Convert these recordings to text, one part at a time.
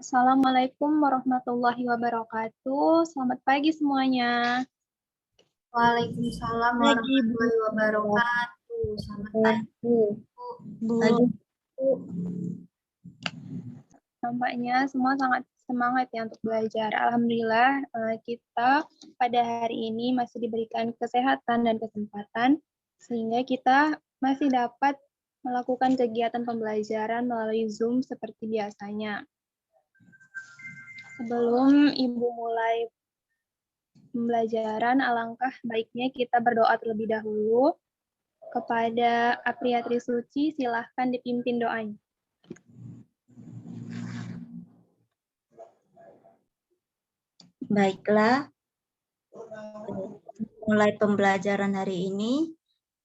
Assalamualaikum warahmatullahi wabarakatuh. Selamat pagi semuanya. Waalaikumsalam Pagi, Bu. warahmatullahi wabarakatuh. Selamat pagi, Bu. Pagi. Nampaknya semua sangat semangat ya untuk belajar. Alhamdulillah kita pada hari ini masih diberikan kesehatan dan kesempatan sehingga kita masih dapat melakukan kegiatan pembelajaran melalui Zoom seperti biasanya. Sebelum Ibu mulai pembelajaran, alangkah baiknya kita berdoa terlebih dahulu. Kepada Apria Trisuci, silahkan dipimpin doanya. Baiklah, mulai pembelajaran hari ini,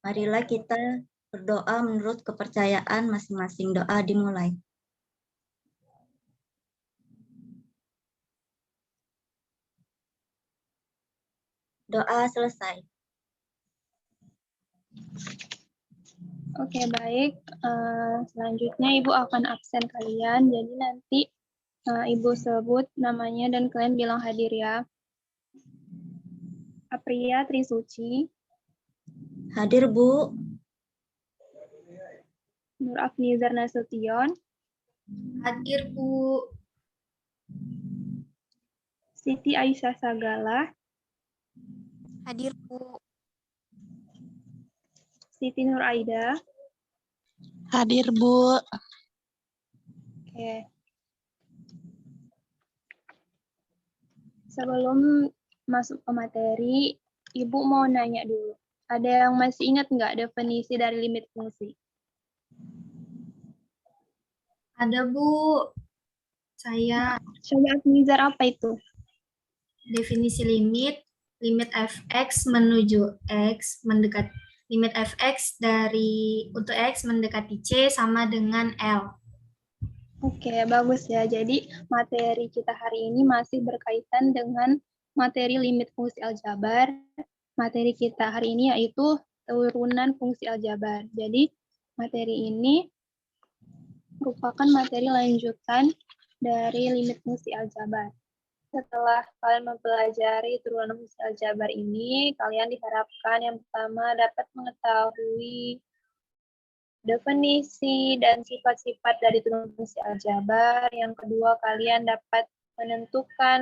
marilah kita berdoa menurut kepercayaan masing-masing. Doa dimulai. Doa selesai. Oke, baik. Selanjutnya Ibu akan absen kalian, jadi nanti Ibu sebut namanya dan kalian bilang hadir ya. Apria Trisuci. Hadir, Bu. Nur Afnizar Nasution. Hadir, Bu. Siti Aisyah Sagala. Hadir, Bu. Siti Nur Aida. Hadir, Bu. Oke. Sebelum masuk ke materi, Ibu mau nanya dulu. Ada yang masih ingat nggak definisi dari limit fungsi? Ada, Bu. Saya Coba Afnizar, apa itu? definisi limit fx menuju x mendekat limit fx untuk x mendekati c sama dengan L. Oke, bagus ya. Jadi materi kita hari ini masih berkaitan dengan materi limit fungsi aljabar. Materi kita hari ini yaitu turunan fungsi aljabar. Jadi materi ini merupakan materi lanjutan dari limit fungsi aljabar. Setelah kalian mempelajari turunan fungsi aljabar ini, kalian diharapkan yang pertama dapat mengetahui definisi dan sifat-sifat dari turunan fungsi aljabar. Yang kedua, kalian dapat menentukan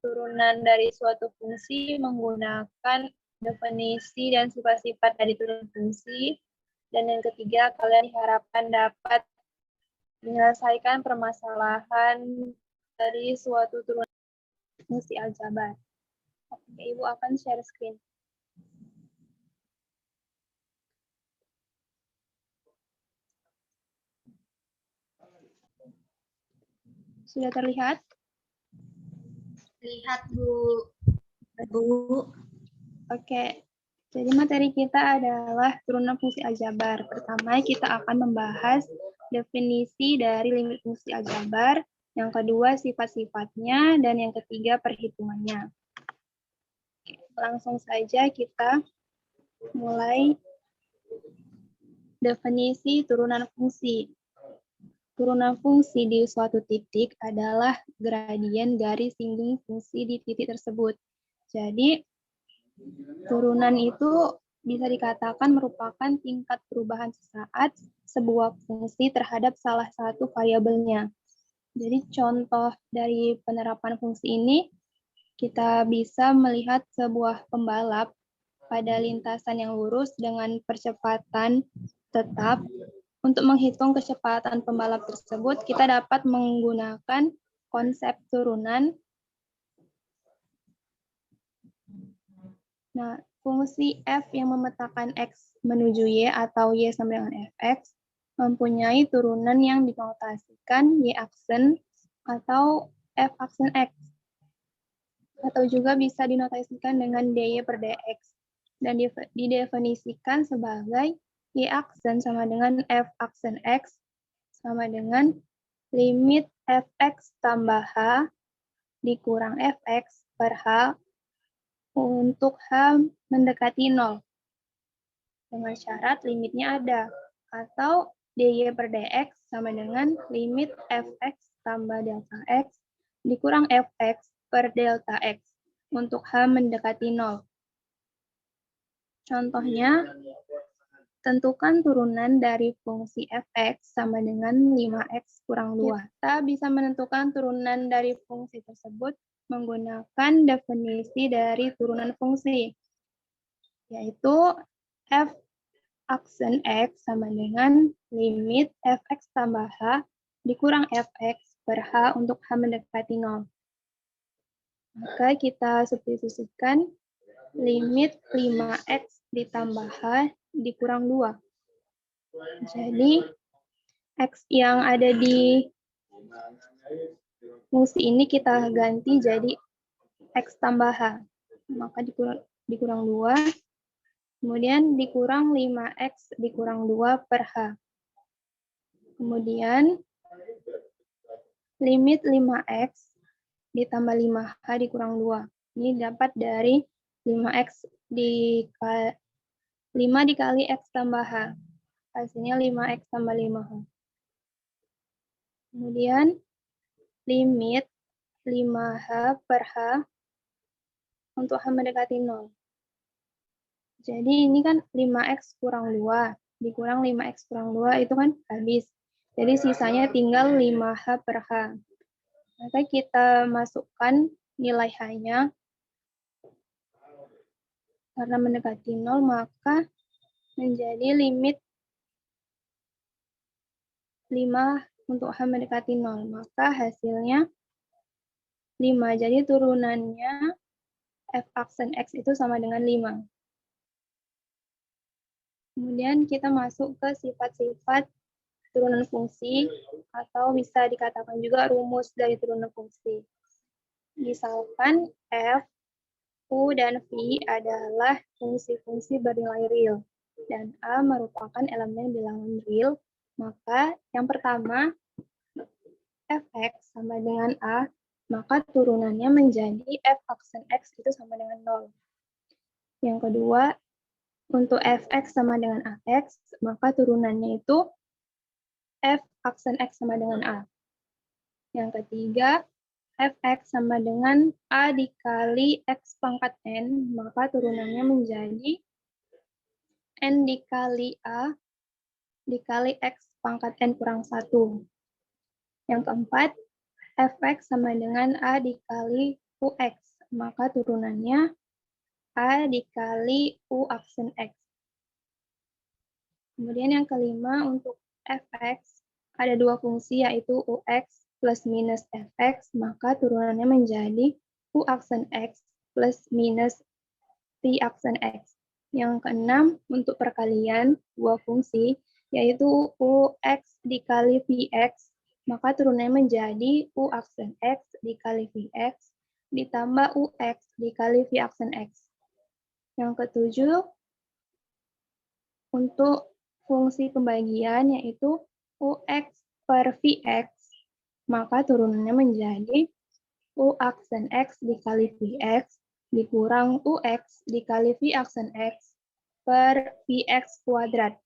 turunan dari suatu fungsi menggunakan definisi dan sifat-sifat dari turunan fungsi. Dan yang ketiga, kalian diharapkan dapat menyelesaikan permasalahan dari suatu turunan fungsi aljabar. Oke, Ibu akan share screen. Sudah terlihat? Lihat, Bu. Bu. Oke, jadi materi kita adalah turunan fungsi aljabar. Pertama, kita akan membahas definisi dari limit fungsi aljabar. Yang kedua, sifat-sifatnya. Dan yang ketiga, perhitungannya. Oke, langsung saja kita mulai definisi turunan fungsi. Turunan fungsi di suatu titik adalah gradien garis singgung fungsi di titik tersebut. Jadi, turunan itu bisa dikatakan merupakan tingkat perubahan sesaat sebuah fungsi terhadap salah satu variabelnya. Jadi contoh dari penerapan fungsi ini, kita bisa melihat sebuah pembalap pada lintasan yang lurus dengan percepatan tetap. Untuk menghitung kecepatan pembalap tersebut, kita dapat menggunakan konsep turunan. Nah, fungsi f yang memetakan x menuju y atau y sama dengan fx mempunyai turunan yang dinotasikan y aksen atau f aksen x, atau juga bisa dinotasikan dengan dy per dx, dan didefinisikan sebagai y aksen sama dengan f aksen x sama dengan limit fx tambah h dikurang fx per h untuk h mendekati 0. Dengan syarat limitnya ada, atau dy per dx sama dengan limit fx tambah delta X dikurang fx per delta X untuk H mendekati 0. Contohnya, tentukan turunan dari fungsi fx sama dengan 5x kurang 2. Kita bisa menentukan turunan dari fungsi tersebut menggunakan definisi dari turunan fungsi, yaitu f aksen x sama dengan limit fx tambah h dikurang fx per h untuk h mendekati 0. Maka kita substitusikan limit 5x ditambah h dikurang 2. Jadi, x yang ada di fungsi ini kita ganti jadi x tambah h. Maka dikurang 2. Kemudian dikurang 5x dikurang 2 per h. Kemudian, limit 5x ditambah 5h dikurang 2. Ini dapat dari 5x 5 dikali x tambah h. Hasilnya 5x tambah 5h. Kemudian, limit 5h per h untuk h mendekati 0. Jadi ini kan 5x kurang 2. Dikurang 5x kurang 2 itu kan habis. Jadi sisanya tinggal 5h per h. Maka kita masukkan nilai h-nya. Karena mendekati 0, maka menjadi limit 5 untuk h mendekati 0. Maka hasilnya 5. Jadi turunannya f aksen x itu sama dengan 5. Kemudian kita masuk ke sifat-sifat turunan fungsi, atau bisa dikatakan juga rumus dari turunan fungsi. Misalkan f, u, dan v adalah fungsi-fungsi bernilai real, dan a merupakan elemen bilangan real, maka yang pertama, fx sama dengan a, maka turunannya menjadi f aksen x itu sama dengan 0. Yang kedua, untuk fx sama dengan ax, maka turunannya itu f aksen x sama dengan a. Yang ketiga, fx sama dengan a dikali x pangkat n, maka turunannya menjadi n dikali a dikali x pangkat n kurang 1. Yang keempat, fx sama dengan a dikali ux, maka turunannya a dikali u aksen x. Kemudian yang kelima, untuk fx, ada dua fungsi yaitu ux plus minus fx, maka turunannya menjadi u aksen x plus minus v aksen x. Yang keenam, untuk perkalian dua fungsi yaitu ux dikali vx, maka turunannya menjadi u aksen x dikali vx ditambah ux dikali v aksen x. Yang ketujuh, untuk fungsi pembagian yaitu ux per vx, maka turunannya menjadi u aksen x dikali vx dikurang ux dikali v aksen x per vx kuadrat.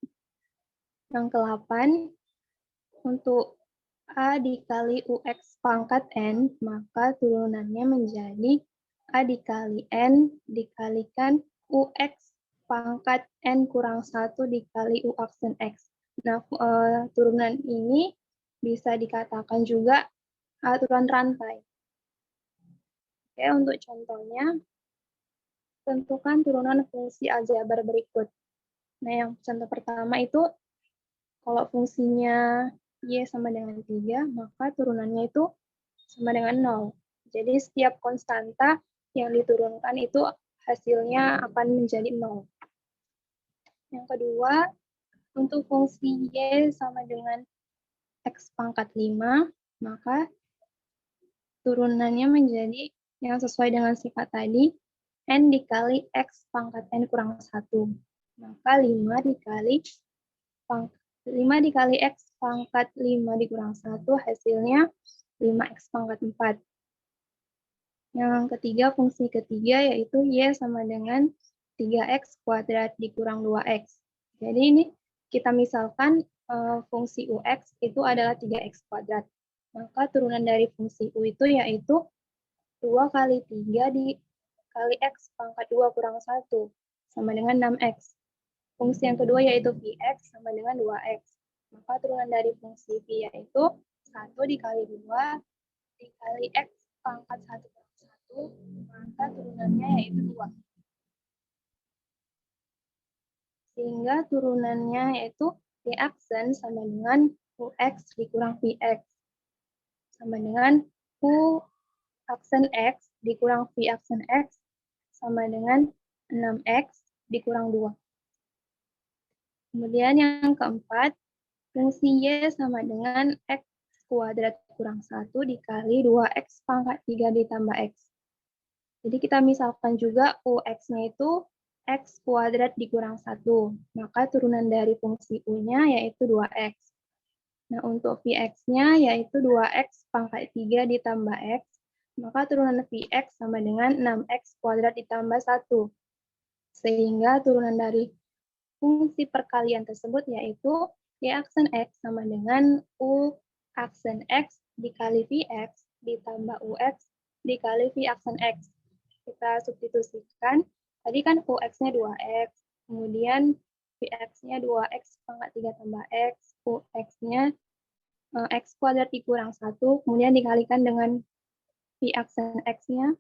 Yang ke-8, untuk a dikali ux pangkat n, maka turunannya menjadi a dikali n dikalikan ux pangkat n kurang 1 dikali u aksen x. Nah, turunan ini bisa dikatakan juga aturan rantai. Oke, untuk contohnya, tentukan turunan fungsi aljabar berikut. Nah, yang contoh pertama itu, kalau fungsinya y sama dengan 3, maka turunannya itu sama dengan 0. Jadi, setiap konstanta yang diturunkan itu hasilnya akan menjadi 0. Yang kedua, untuk fungsi y sama dengan x pangkat 5, maka turunannya menjadi yang sesuai dengan sifat tadi, n dikali x pangkat n kurang 1. Maka 5 dikali x pangkat 5 dikurang 1, hasilnya 5x pangkat 4. Yang ketiga, fungsi ketiga yaitu y sama dengan 3x kuadrat dikurang 2x. Jadi ini kita misalkan fungsi ux itu adalah 3x kuadrat. Maka turunan dari fungsi U itu yaitu 2 kali 3 dikali X pangkat 2 kurang 1 sama dengan 6X. Fungsi yang kedua yaitu Vx sama dengan 2X. Maka turunan dari fungsi V yaitu 1 dikali 2 dikali X pangkat 1 kurang 1, maka turunannya yaitu 2. Sehingga turunannya yaitu V aksen sama dengan Ux dikurang Vx. Sama dengan U aksen X dikurang V aksen X sama dengan 6X dikurang 2. Kemudian yang keempat, fungsi Y sama dengan X kuadrat kurang 1 dikali 2X pangkat 3 ditambah X. Jadi kita misalkan juga UX-nya itu X kuadrat dikurang 1. Maka turunan dari fungsi U-nya yaitu 2X. Nah, untuk Vx-nya yaitu 2X pangkat 3 ditambah X. Maka turunan Vx sama dengan 6X kuadrat ditambah 1. Sehingga turunan dari fungsi perkalian tersebut yaitu Y aksen X sama dengan U aksen X dikali Vx ditambah Ux dikali V aksen X. Kita substitusikan. Tadi kan Ux-nya 2X, kemudian Vx-nya 2X pangkat 3 tambah X, Ux-nya X kuadrat dikurang 1, kemudian dikalikan dengan V aksen X-nya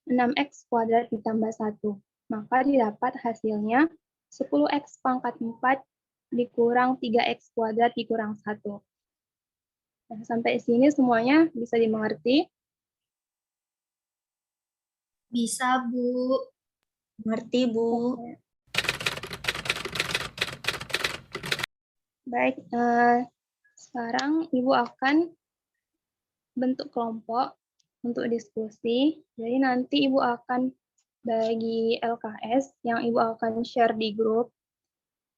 6X kuadrat ditambah 1. Maka didapat hasilnya 10X pangkat 4 dikurang 3X kuadrat dikurang 1. Nah, sampai sini semuanya bisa dimengerti? Bisa, Bu. Mengerti, Bu. Oke. Baik, sekarang Ibu akan bentuk kelompok untuk diskusi. Jadi nanti Ibu akan bagi LKS yang Ibu akan share di grup.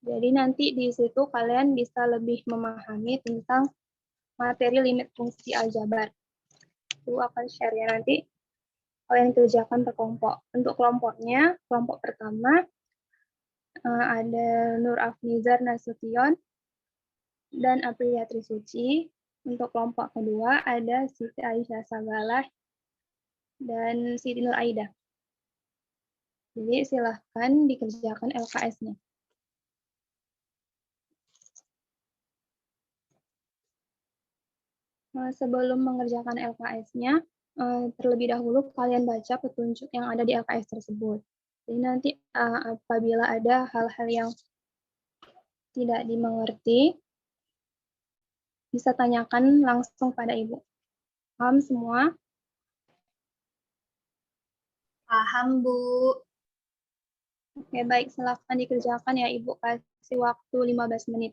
Jadi nanti di situ kalian bisa lebih memahami tentang materi limit fungsi aljabar. Ibu akan share ya nanti kalian kerjakan per kelompok. Untuk kelompoknya, kelompok pertama ada Nur Afnizar Nasution dan Aprilia Trisuci. Untuk kelompok kedua ada Siti Aisyah Sagalah dan Siti Nur Aida. Jadi silahkan dikerjakan LKS-nya. Sebelum mengerjakan LKS-nya, terlebih dahulu kalian baca petunjuk yang ada di LKS tersebut. Jadi nanti apabila ada hal-hal yang tidak dimengerti, bisa tanyakan langsung pada Ibu. Paham semua? Paham, Bu. Oke, baik. Silahkan dikerjakan ya, Ibu. Kasih waktu 15 menit.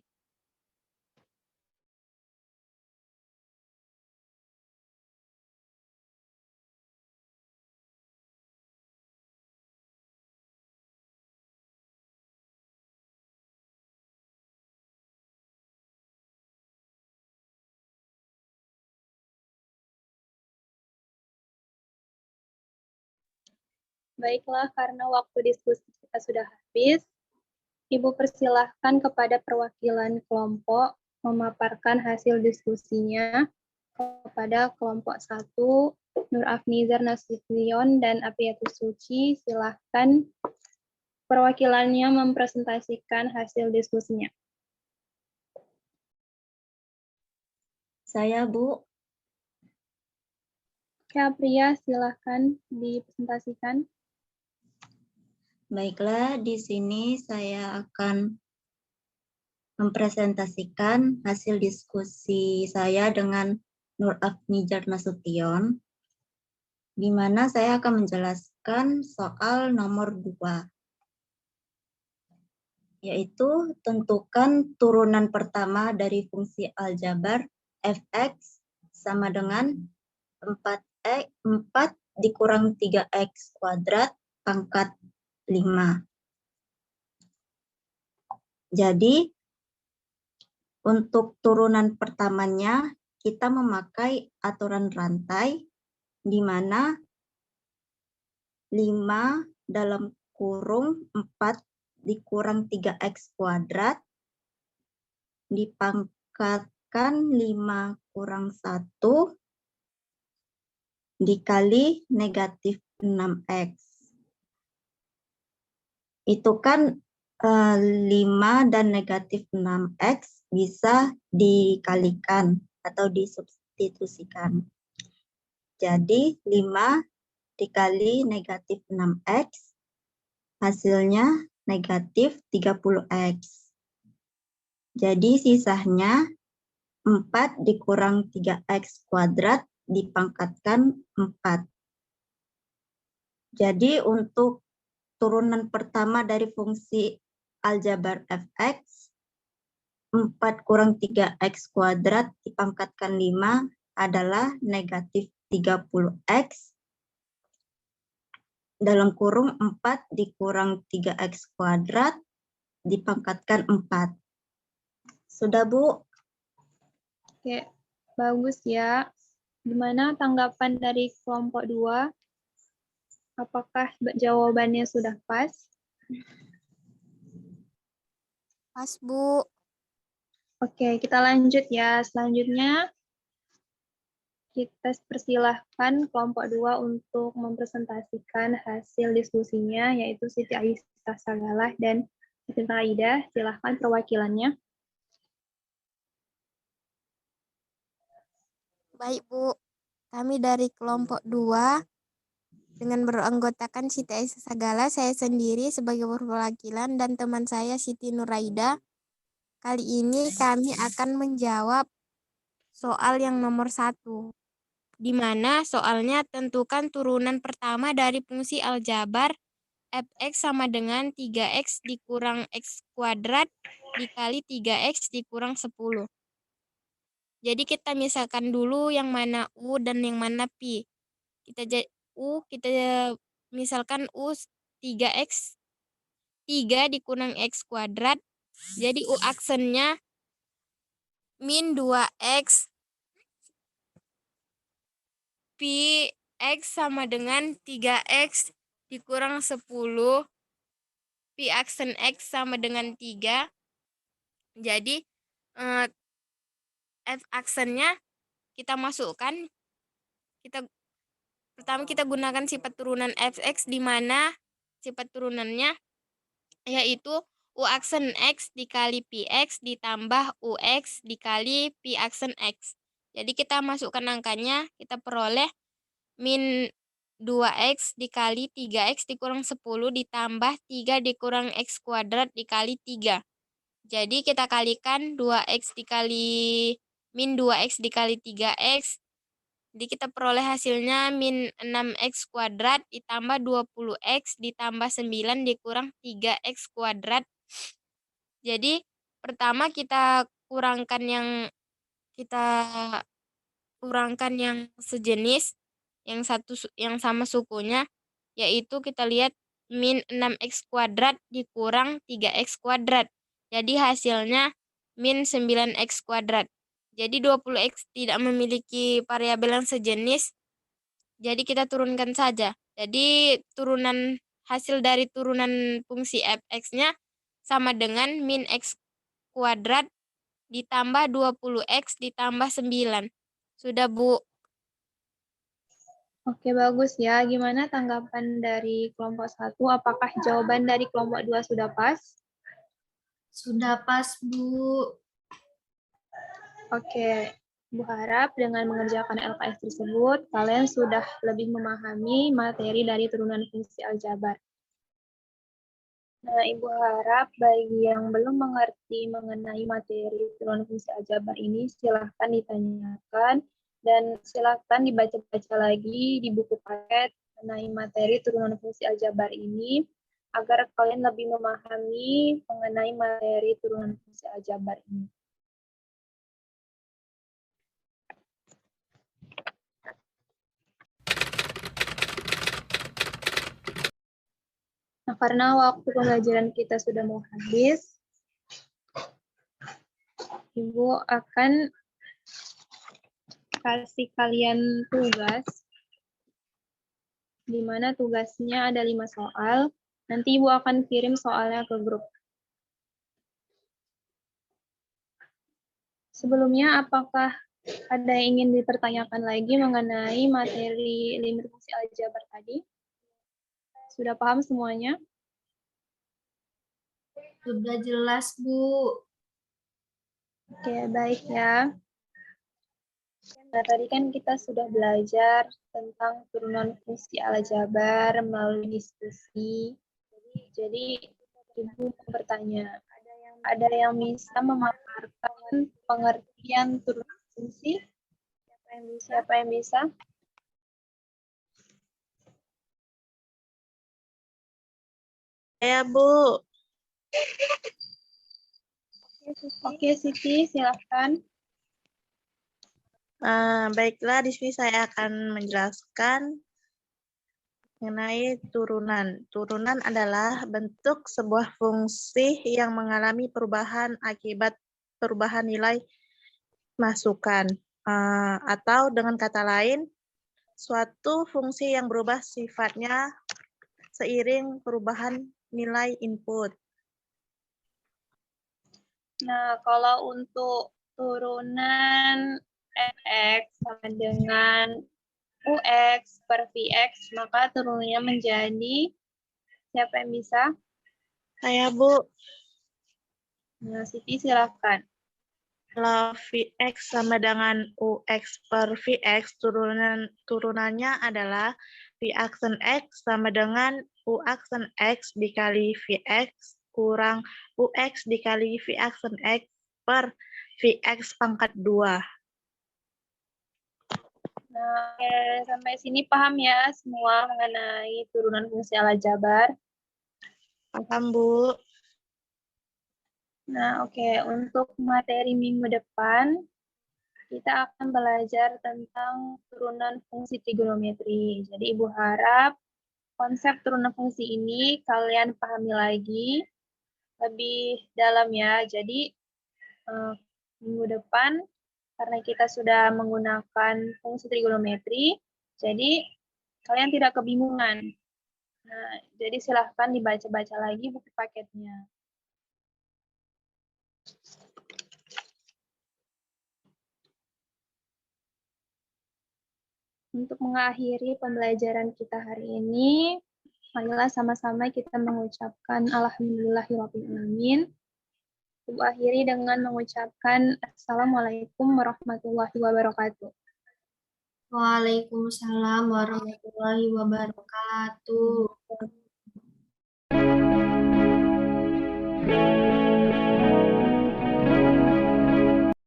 Baiklah, karena waktu diskusi kita sudah habis, Ibu persilahkan kepada perwakilan kelompok memaparkan hasil diskusinya kepada kelompok 1, Nur Afnizar Nasution dan Apriyatul Suci. Silahkan perwakilannya mempresentasikan hasil diskusinya. Saya, Bu. Oke, Apria, silahkan dipresentasikan. Baiklah, di sini saya akan mempresentasikan hasil diskusi saya dengan Nur Afnizar Nasution, di mana saya akan menjelaskan soal nomor 2, yaitu tentukan turunan pertama dari fungsi aljabar fx sama dengan 4 dikurang 3x kuadrat pangkat 5. Jadi, untuk turunan pertamanya, kita memakai aturan rantai, di mana 5 dalam kurung 4 dikurang 3x kuadrat dipangkat menjadikan 5 kurang 1 dikali negatif 6X. Itu kan 5 dan negatif 6X bisa dikalikan atau disubstitusikan. Jadi 5 dikali negatif 6X, hasilnya negatif 30X. Jadi sisanya 4 dikurang 3X kuadrat dipangkatkan 4. Jadi untuk turunan pertama dari fungsi aljabar fx, 4 kurang 3x kuadrat dipangkatkan 5 adalah negatif 30x, dalam kurung 4 dikurang 3x kuadrat dipangkatkan 4. Sudah, Bu? Oke, bagus ya. Gimana tanggapan dari kelompok 2? Apakah jawabannya sudah pas? Pas, Bu. Oke, kita lanjut ya. Selanjutnya, kita persilahkan kelompok 2 untuk mempresentasikan hasil diskusinya, yaitu Siti Aisyah Sagalah dan Siti Nuraidah. Silahkan perwakilannya. Baik, Bu. Kami dari kelompok 2 dengan beranggotakan Siti Aisyah Sagala, saya sendiri sebagai perwakilan dan teman saya Siti Nuraida. Kali ini kami akan menjawab soal yang nomor 1, di mana soalnya tentukan turunan pertama dari fungsi aljabar fx sama dengan 3x dikurang x kuadrat dikali 3x dikurang 10. Jadi kita misalkan dulu yang mana U dan yang mana Pi. Kita misalkan U 3x 3 dikurang x kuadrat. Jadi U aksennya min 2x Pi x sama dengan 3x dikurang 10. Pi aksen x sama dengan 3. Jadi f aksennya kita masukkan. Pertama kita gunakan sifat turunan fx, di mana sifat turunannya yaitu U aksen X dikali Px ditambah Ux dikali Pi aksen X. Jadi kita masukkan angkanya, kita peroleh min 2X dikali 3X dikurang 10 ditambah 3 dikurang X kuadrat dikali 3. Jadi kita kalikan 2X dikali min 2X dikali 3X. Jadi kita peroleh hasilnya min 6X kuadrat ditambah 20X ditambah 9 dikurang 3X kuadrat. Jadi pertama kita kurangkan yang sejenis, yang sama sukunya, yaitu kita lihat min 6X kuadrat dikurang 3X kuadrat. Jadi hasilnya min 9X kuadrat. Jadi 20X tidak memiliki variabel yang sejenis, jadi kita turunkan saja. Jadi hasil dari turunan fungsi fx-nya sama dengan min x kuadrat ditambah 20x ditambah 9. Sudah, Bu? Oke, bagus ya. Gimana tanggapan dari kelompok 1? Apakah jawaban dari kelompok 2 sudah pas? Sudah pas, Bu. Oke, Bu harap dengan mengerjakan LKS tersebut, kalian sudah lebih memahami materi dari turunan fungsi aljabar. Nah, Ibu harap bagi yang belum mengerti mengenai materi turunan fungsi aljabar ini, silahkan ditanyakan dan silahkan dibaca-baca lagi di buku paket mengenai materi turunan fungsi aljabar ini, agar kalian lebih memahami mengenai materi turunan fungsi aljabar ini. Nah, karena waktu pembelajaran kita sudah mau habis, Ibu akan kasih kalian tugas, di mana tugasnya ada 5 soal. Nanti Ibu akan kirim soalnya ke grup. Sebelumnya, apakah ada yang ingin dipertanyakan lagi mengenai materi limit fungsi aljabar tadi? Sudah paham semuanya? Sudah jelas, Bu. Oke, baik ya. Nah, tadi kan kita sudah belajar tentang turunan fungsi aljabar melalui diskusi. Jadi, Ibu mau bertanya, ada yang bisa memaparkan pengertian turunan fungsi? Siapa yang bisa? Ya, Bu. Oke, Siti, silahkan. Baiklah, di sini saya akan menjelaskan mengenai turunan. Turunan adalah bentuk sebuah fungsi yang mengalami perubahan akibat perubahan nilai masukan. Atau dengan kata lain, suatu fungsi yang berubah sifatnya seiring perubahan nilai input. Nah, kalau untuk turunan fx sama dengan ux per vx, maka turunannya menjadi, siapa yang bisa? Saya, Bu. Nah, Siti silahkan. Kalau Vx sama dengan Ux per Vx, turunannya adalah V aksen X sama dengan U aksen X dikali Vx kurang Ux dikali V aksen X per Vx pangkat 2. Nah, oke, sampai sini paham ya semua mengenai turunan fungsi aljabar? Paham, Bu? Nah, oke, untuk materi minggu depan, kita akan belajar tentang turunan fungsi trigonometri. Jadi, Ibu harap konsep turunan fungsi ini kalian pahami lagi lebih dalam ya. Jadi, minggu depan, karena kita sudah menggunakan fungsi trigonometri, jadi kalian tidak kebingungan. Nah, jadi silahkan dibaca-baca lagi buku paketnya. Untuk mengakhiri pembelajaran kita hari ini, marilah sama-sama kita mengucapkan Alhamdulillahirrahmanirrahim. Ibu akhiri dengan mengucapkan Assalamualaikum warahmatullahi wabarakatuh. Waalaikumsalam warahmatullahi wabarakatuh.